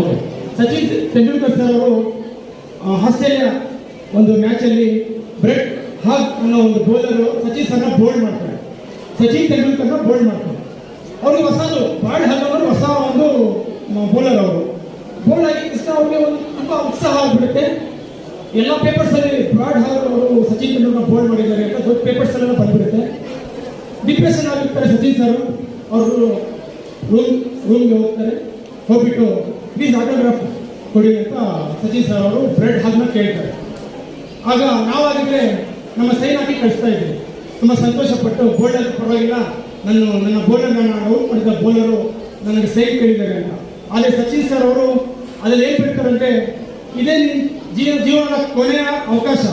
Okay. Sachin Tendulkar sir ಅವರು Australia ಒಂದು ಮ್ಯಾಚಲ್ಲಿ bread ಹಾಗ್ ಅನ್ನೋ ಒಂದು ಬೌಲರು ಸಚಿನ್ ಸರ್ನ ಬೋಲ್ಡ್ ಮಾಡ್ತಾರೆ. ಸಚಿನ್ ತೆಂಡೂಲ್ಕರ್ನ ಬೋಲ್ಡ್ ಮಾಡ್ತಾರೆ. ಅವ್ರಿಗೆ ಹೊಸದು ಬ್ರಾಡ್ ಹಾಗ್ ಅನ್ನೋರು ಹೊಸ ಒಂದು ಬೌಲರ್ ಅವರು. ಬೋಲ್ಡ್ ಆಗಿ ತಕ್ಷಣ ಅವ್ರಿಗೆ ಒಂದು ತುಂಬ ಉತ್ಸಾಹ ಆಗ್ಬಿಡುತ್ತೆ. ಎಲ್ಲ ಪೇಪರ್ಸ್ ಅಲ್ಲಿ ಬ್ರಾಡ್ ಹಾಗ್ ಅವರು ಸಚಿನ್ ತೆಂಡೂಲ್ಕರ್ ಬೋಲ್ಡ್ ಮಾಡಿದ್ದಾರೆ ಅಂತ ದೊಡ್ಡ ಪೇಪರ್ಸ್ ಎಲ್ಲ ಬಂದ್ಬಿಡುತ್ತೆ. ಡಿಪ್ರೆಷನ್ ಆಗಿರ್ತಾರೆ ಸಚಿನ್ ಸರ್. ಅವರು ರೂಮ್ಗೆ ಹೋಗ್ತಾರೆ. ಹೋಗ್ಬಿಟ್ಟು ಪ್ಲೀಸ್ ಆಟೋಗ್ರಾಫ್ ಕೊಡಿ ಅಂತ ಸಚಿನ್ ಸರ್ ಅವರು ಬ್ರೆಡ್ ಹಾಗ್ನ ಕೇಳ್ತಾರೆ. ಆಗ ನಾವಾಗಿದ್ರೆ ನಮ್ಮ ಸೈನ್ ಹಾಕಿ ಕಳಿಸ್ತಾ ಇದ್ವಿ. ತುಂಬ ಸಂತೋಷಪಟ್ಟು ಬೋಲ್ಡರ್ ಪರವಾಗಿಲ್ಲ, ನನ್ನ ಬೋಲರ್ ನಾನು ಔಟ್ ಮಾಡಿದ ಬೋಲರು ನನಗೆ ಸೈನ್ ಕೇಳಿದ್ದಾರೆ ಅಂತ. ಆದರೆ ಸಚಿನ್ ಸರ್ ಅವರು ಅದ್ರಲ್ಲಿ ಏನು ಬಿಡ್ತಾರಂದ್ರೆ, ಇದೇ ಜೀವನದ ಕೊನೆಯ ಅವಕಾಶ,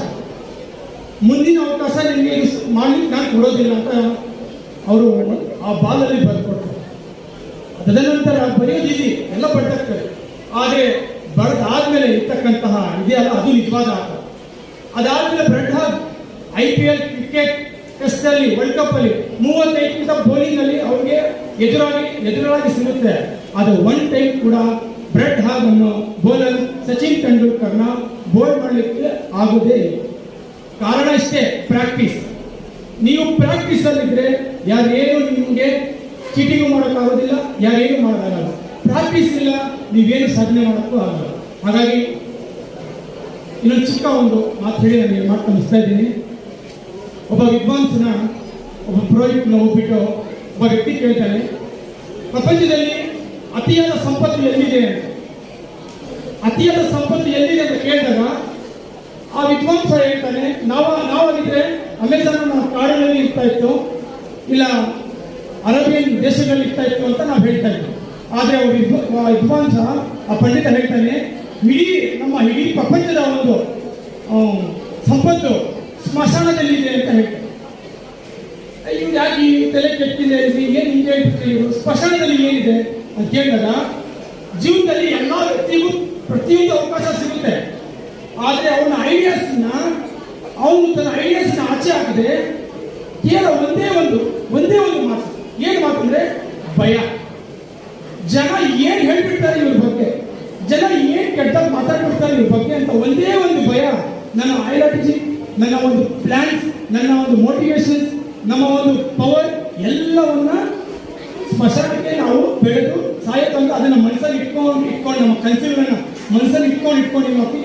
ಮುಂದಿನ ಅವಕಾಶ ನಿಮಗೆ ಮಾಡ್ಲಿಕ್ಕೆ ನಾನು ಕೊಡೋದಿಲ್ಲ ಅಂತ ಅವರು ಆ ಬಾಲಲ್ಲಿ ಬರ್ಕೊಡ್ತಾರೆ. ತದನಂತರ ಬರೆಯೋದು ಈಸಿ, ಎಲ್ಲ ಬರ್ತಾಗ್ತದೆ. ಆದರೆ ಬರೆದಾದ್ಮೇಲೆ ಇರ್ತಕ್ಕಂತಹ ಇದೆಯಲ್ಲ, ಅದು ನಿಜವಾದ ಆಟ. ಅದಾದ್ಮೇಲೆ ಬ್ರೆಡ್ ಹಾಗ್ IPL ಕ್ರಿಕೆಟ್ ಟೆಸ್ಟ್ ಅಲ್ಲಿ ವರ್ಲ್ಡ್ ಕಪ್ ಅಲ್ಲಿ 35 ಬೌಲಿಂಗ್ ಅಲ್ಲಿ ಅವ್ರಿಗೆ ಎದುರಾಗಿ ಸಿಗುತ್ತೆ. ಅದು ಒನ್ ಟೈಮ್ ಕೂಡ ಬ್ರೆಡ್ ಹಾಗ್ ಅನ್ನೋ ಬೌಲರ್ ಸಚಿನ್ ತೆಂಡೂಲ್ಕರ್ನ ಬೋಲ್ಡ್ ಮಾಡಲಿಕ್ಕೆ ಆಗೋದೇ ಇಲ್ಲ. ಕಾರಣ ಇಷ್ಟೇ, ಪ್ರಾಕ್ಟೀಸ್. ನೀವು ಪ್ರಾಕ್ಟೀಸ್ ಅಲ್ಲಿದ್ರೆ ಯಾರೇನು ನಿಮಗೆ ಚೀಟಿಂಗ್ ಮಾಡೋಕ್ಕಾಗೋದಿಲ್ಲ, ಯಾರೇನು ಮಾಡೋಕ್ಕಾಗಲ್ಲ. ಪ್ರಾಕ್ಟೀಸ್ ಇಲ್ಲ, ನೀವೇನು ಸಾಧನೆ ಮಾಡೋಕ್ಕೂ ಆಗಲ್ಲ. ಹಾಗಾಗಿ ಇನ್ನೊಂದು ಚಿಕ್ಕ ಒಂದು ಮಾತು ಹೇಳಿ ನನಗೆ ಮಾತು ಮುಗಿಸ್ತಾ ಇದ್ದೀನಿ. ಒಬ್ಬ ವಿದ್ವಾಂಸನ, ಒಬ್ಬ ಪುರೋಹಿತನ ಹೋಗ್ಬಿಟ್ಟು ಒಬ್ಬ ವ್ಯಕ್ತಿ ಕೇಳ್ತಾನೆ, ಪ್ರಪಂಚದಲ್ಲಿ ಅತಿಯಾದ ಸಂಪತ್ತು ಎಲ್ಲಿದೆ ಅಂತ. ಅತಿಯಾದ ಸಂಪತ್ತು ಎಲ್ಲಿದೆ ಅಂತ ಕೇಳಿದಾಗ ಆ ವಿದ್ವಾಂಸ ಹೇಳ್ತಾನೆ, ನಾವಾಗಿದ್ರೆ ಅಮೆಜಾನ್ ಕಾಡಿನಲ್ಲಿ ಇರ್ತಾ ಇತ್ತು, ಇಲ್ಲ ಅರೇಬಿಯನ್ ದೇಶಗಳಲ್ಲಿ ಇರ್ತಾ ಇತ್ತು ಅಂತ ನಾವು ಹೇಳ್ತಾ ಇದ್ವಿ. ಆದರೆ ವಿದ್ವಾಂಸ, ಆ ಪಂಡಿತ ಹೇಳ್ತಾನೆ, ಇಡೀ ಪ್ರಪಂಚದ ಒಂದು ಸಂಪತ್ತು ಸ್ಮಶಾನದಲ್ಲಿದೆ ಅಂತ ಹೇಳ್ತಾರೆ. ಇವ್ರು ಯಾಕೆ ಈ ತಲೆ ಕೆಟ್ಟಿದೆ, ಏನು ಹಿಂಗೆ ಹೇಳ್ಬಿಡ್ತೀವಿ, ಸ್ಮಶಾನದಲ್ಲಿ ಏನಿದೆ ಅಂತ ಕೇಳಿದಾಗ, ಜೀವನದಲ್ಲಿ ಎಲ್ಲ ವ್ಯಕ್ತಿಗೂ ಪ್ರತಿಯೊಂದು ಅವಕಾಶ ಸಿಗುತ್ತೆ. ಆದರೆ ಅವನ ತನ್ನ ಐಡಿಯಾಸ್ನ ಆಚೆ ಹಾಕದೆ ಕೇವಲ ಒಂದೇ ಒಂದು ಮಾತು. ಏನು ಮಾತು ಅಂದ್ರೆ ಭಯ. ಜನ ಏನ್ ಹೇಳ್ಬಿಡ್ತಾರೆ ಇವ್ರ ಬಗ್ಗೆ, ಜನ ಏನ್ ಕೆಟ್ಟದಾಗ ಮಾತಾಡ್ಬಿಡ್ತಾರೆ ಇವ್ರ ಬಗ್ಗೆ ಅಂತ ಒಂದೇ ಒಂದು ಭಯ. ನನ್ನ ಐಡಿಯಾಲಜಿ, ನನ್ನ ಒಂದು ಪ್ಲಾನ್ಸ್, ನನ್ನ ಒಂದು ಮೋಟಿವೇಶನ್ಸ್, ನಮ್ಮ ಒಂದು ಪವರ್ ಎಲ್ಲವನ್ನ ಸ್ಮಶಾನಕ್ಕೆ ನಾವು ಬೆಳೆದು ಸಾಯತಂತ ಅದನ್ನ ಮನಸ್ಸಲ್ಲಿ ಇಟ್ಕೊಂಡು ನಮ್ಮ ಕನಸುಗಳನ್ನ ಮನಸ್ಸಲ್ಲಿ ಇಟ್ಕೊಂಡು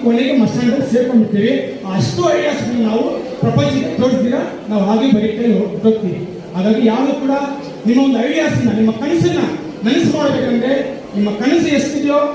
ಕೊನೆಗೆ ಮಶಾನದಲ್ಲಿ ಸೇರ್ಕೊಂಡಿರ್ತೀವಿ. ಅಷ್ಟು ಐಡಿಯಾಸ್ ನಾವು ಪ್ರಪಂಚಕ್ಕೆ ತೋರಿಸ್ತೀರಾ, ನಾವು ಹಾಗೆ ಬರೀತಾ ಹೋಗ್ತೀವಿ. ಹಾಗಾಗಿ ಯಾರು ಕೂಡ ನಿಮ್ಮ ಒಂದು ಐಡಿಯಾಸ್ನ, ನಿಮ್ಮ ಕನಸನ್ನ ನನಸು ಮಾಡಬೇಕಂದ್ರೆ, ನಿಮ್ಮ ಕನಸು ಎಷ್ಟಿದೆಯೋ